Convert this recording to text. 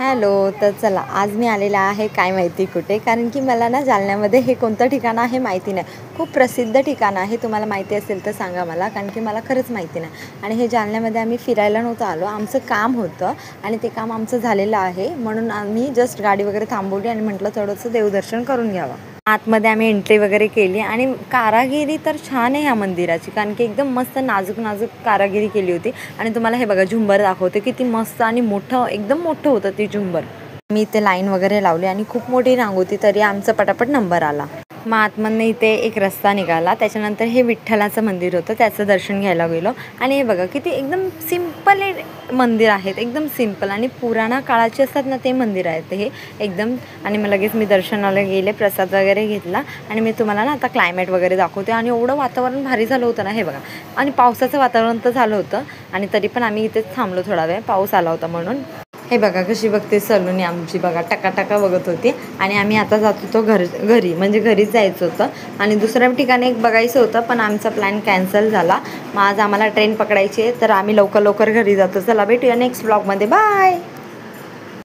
Hello. तर चला, आज मी आलेला आहे काय माहिती कुठे, कारण की मला ना जालन्यामध्ये हे कोणतं ठिकाण आहे माहिती नाही. खूप प्रसिद्ध ठिकाण आहे. तुम्हाला माहिती असेल तर सांगा मला, कारण की मला खरंच माहिती नाही. आणि हे जालन्यामध्ये आम्ही फिरायला नव्हतं आलो, आमचं काम होतं आणि ते काम आमचं झालेलं आहे. म्हणून आम्ही जस्ट गाडी वगैरे थांबवली आणि म्हटलं थोडंसं देवदर्शन करून घ्यावं. आतमध्ये आम्ही एंट्री वगैरे केली आणि कारागिरी तर छान आहे ह्या मंदिराची, कारण की एकदम मस्त नाजूक नाजूक कारागिरी केली होती. आणि तुम्हाला हे बघा झुंबर दाखवते, किती मस्त आणि मोठं, एकदम मोठं होतं ती झुंबर. मी इथे लाईन वगैरे लावली आणि खूप मोठी रांग होती, तरी आमचा पटापट नंबर आला. मग आतमधनं इथे एक रस्ता निघाला, त्याच्यानंतर हे विठ्ठलाचं मंदिर होतं, त्याचं दर्शन घ्यायला गेलो. आणि हे बघा किती एकदम सिम्पल मंदिर आहेत, एकदम सिम्पल आणि पुराणा काळाचे असतात ना ते मंदिर आहेत हे एकदम. आणि मग लगेच मी दर्शनाला गेले, प्रसाद वगैरे घेतला आणि मी तुम्हाला ना आता क्लायमेट वगैरे दाखवते. आणि एवढं वातावरण भारी झालं होतं ना हे बघा. आणि पावसाचं वातावरण तर झालं होतं आणि तरी पण आम्ही इथेच थांबलो थोडा वेळ, पाऊस आला होता म्हणून. हे बघा कशी बघते सलोनी आमची, बघा टकाटका बघत होती. आणि आम्ही आता जात होतो घरी, म्हणजे घरीच जायचं होतं. आणि दुसऱ्या ठिकाणी एक बघायचं होतं, पण आमचा प्लॅन कॅन्सल झाला. मग आज आम्हाला ट्रेन पकडायची आहे, तर आम्ही लवकर घरी जातो. चला भेटूया नेक्स्ट ब्लॉगमध्ये. बाय.